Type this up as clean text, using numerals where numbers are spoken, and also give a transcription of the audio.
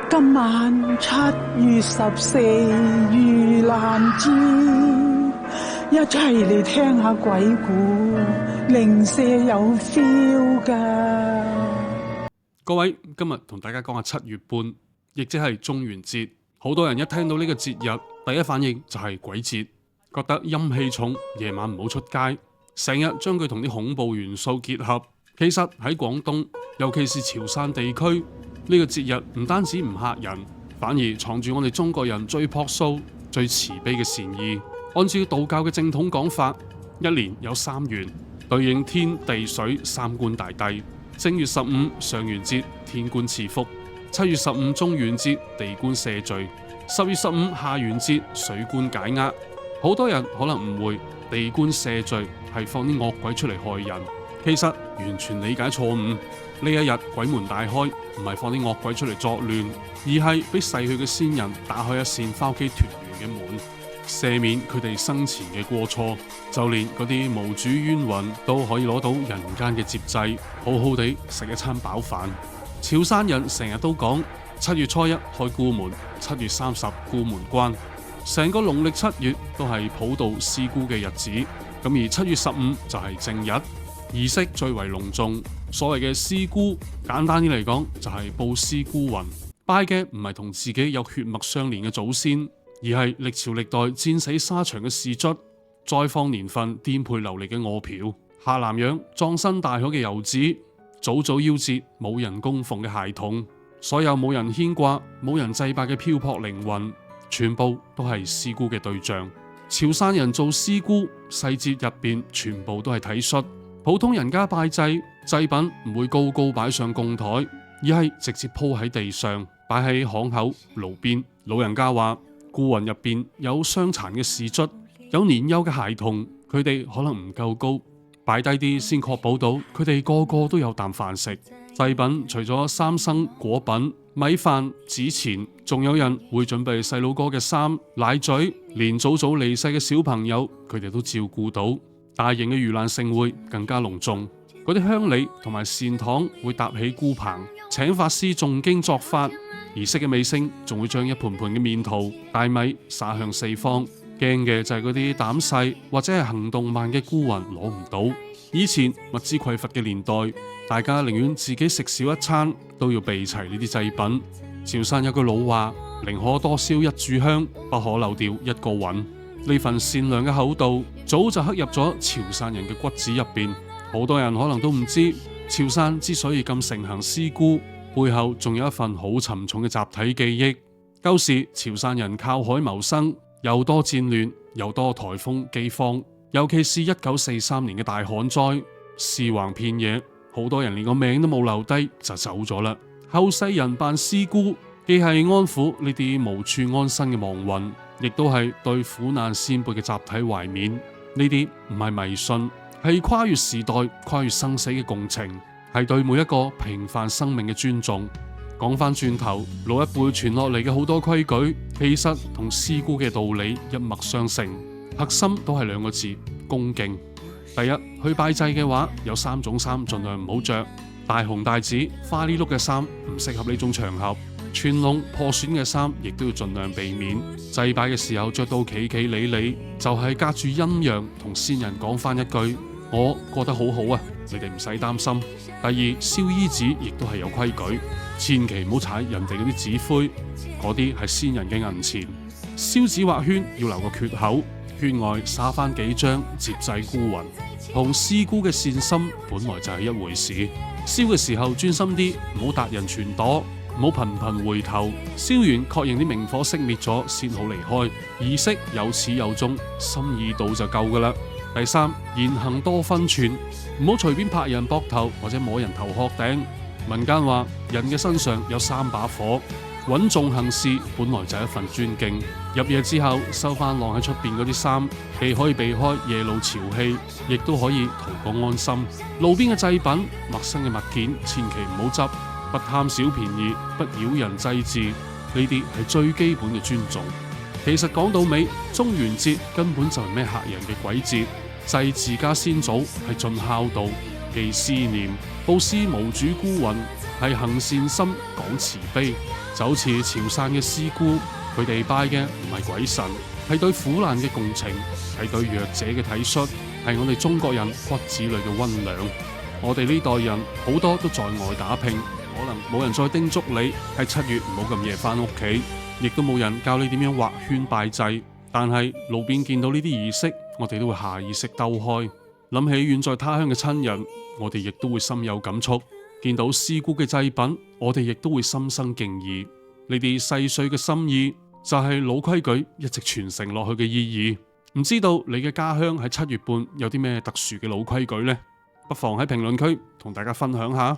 今晚7月14盂蘭節，一齊嚟聽下鬼故，零舍有 feel 㗎。各位，今日同大家講下7月半，亦即係中元節。好多人一聽到呢個節日，第一反應就係鬼節，覺得陰氣重，夜晚唔好出街，成日將佢同啲恐怖元素結合。其實喺廣東，尤其是潮汕地區，呢個節日唔單止唔嚇人，反而藏住我哋中國人最樸素、最慈悲嘅善意。按照道教嘅正統講法，一年有3元，對應天地水三官大帝。正月15上元節，天官賜福；7月15中元節，地官赦罪；10月15下元節，水官解厄。好多人可能誤會地官赦罪係放啲惡鬼出嚟害人，其實完全理解錯誤。呢一日鬼門大開，唔係放啲惡鬼出嚟作亂，而係俾逝去嘅先人打開一扇返屋企團圓嘅門，赦免佢哋生前嘅過錯。就連嗰啲無主冤魂都可以攞到人間嘅接濟，好好地食一餐飽飯。潮汕人成日都講7月初1開孤門，7月30孤門關，成個農曆7月都係普渡師姑嘅日子。咁而7月15就係正日，儀式最為隆重。所謂嘅師姑，簡單啲嚟講就係布施孤魂，拜嘅唔係同自己有血脈相連嘅祖先，而係歷朝歷代戰死沙場嘅士卒，再放年份顛沛流離嘅餓殍，下南洋葬身大海嘅遊子，早早夭折冇人供奉嘅孩童，所有冇人牽掛、冇人祭拜嘅漂泊靈魂，全部都係師姑嘅對象。潮汕人做師姑，細節入邊全部都係體恤。普通人家拜祭，祭品唔會高高擺上供台，而係直接鋪喺地上，擺喺巷口、路邊。老人家話，孤魂入邊有傷殘嘅士卒，有年幼嘅孩童，佢哋可能唔夠高，擺低啲先確保到佢哋個個都有啖飯食。祭品除咗三牲果品、米飯、紙錢，仲有人會準備細佬哥嘅衫、奶嘴，連早早離世嘅小朋友，佢哋都照顧到。大型嘅盂蘭盛會更加隆重，嗰啲鄉里同埋善堂會搭起孤棚，請法師誦經作法。儀式嘅尾聲仲會將一盤盤嘅麵桃、大米撒向四方。驚嘅就係嗰啲膽細或者係行動慢嘅孤魂攞唔到。以前物資匱乏嘅年代，大家寧願自己食少一餐，都要備齊呢啲祭品。潮汕有句老話，寧可多燒一炷香，不可漏掉一個魂。呢份善良嘅厚道，早就刻入咗潮汕人嘅骨子入邊。好多人可能都唔知，潮汕之所以咁盛行師姑，背後仲有一份好沉重嘅集體記憶。舊時潮汕人靠海謀生，又多戰亂，又多颱風饑荒，尤其是1943年嘅大旱災，屍橫遍野，好多人連個命都冇留低就走咗啦。後世人扮師姑，既係安撫呢啲無處安身嘅亡魂，亦都係對苦難先輩嘅集體懷緬。呢啲唔係迷信，係跨越時代、跨越生死嘅共情，係對每一個平凡生命嘅尊重。講翻轉頭，老一輩傳落嚟嘅好多規矩，其實同師姑嘅道理一脈相承，核心都係2個字：恭敬。第一，去拜祭嘅話，有3種衫盡量唔好着，大紅大紫、花呢碌嘅衫唔適合呢種場合。穿窿破損嘅衫亦都要盡量避免。祭拜嘅時候着到企企理理，就係隔住陰陽同先人講翻一句：我過得好好啊，你哋唔使擔心。第二，燒衣紙亦都係有規矩，千祈唔好踩人哋嗰啲紙灰，嗰啲係先人嘅銀錢。燒紙畫圈要留個缺口，圈外撒翻幾張接濟孤魂，同師姑嘅善心本來就係一回事。燒嘅時候專心啲，唔好達人傳朵。唔好頻頻回頭，燒完確認啲明火熄滅咗先好離開。儀式有始有終，心意到就夠噶啦。第三，言行多分寸，唔好隨便拍人膊頭或者摸人頭殼頂。民間話人嘅身上有3把火，穩重行事本來就係一份尊敬。入夜之後收翻晾喺出邊嗰啲衫，既可以避開夜路潮氣，亦都可以圖個安心。路邊嘅祭品、陌生嘅物件，千祈唔好執。不貪小便宜，不擾人祭祀，呢啲係最基本嘅尊重。其實講到尾，中元節根本就係咩嚇人嘅鬼節，祭自家先祖係盡孝道，既思念布施無主孤魂，係行善心、講慈悲，就好似潮汕嘅師姑，佢哋拜嘅唔係鬼神，係對苦難嘅共情，係對弱者嘅體恤，係我哋中國人骨子裏嘅溫良。我哋呢代人好多都在外打拼，可能冇人再叮囑你喺7月唔好咁夜翻屋企，亦都冇人教你點樣畫圈拜祭。但係路邊見到呢啲儀式，我哋都會下意識兜開。諗起遠在他鄉嘅親人，我哋亦都會心有感觸。見到師姑嘅祭品，我哋亦都會心生敬意。呢啲細碎嘅心意，就係老規矩一直傳承落去嘅意義。唔知道你嘅家鄉喺7月半有啲咩特殊嘅老規矩呢？不妨喺評論區同大家分享下。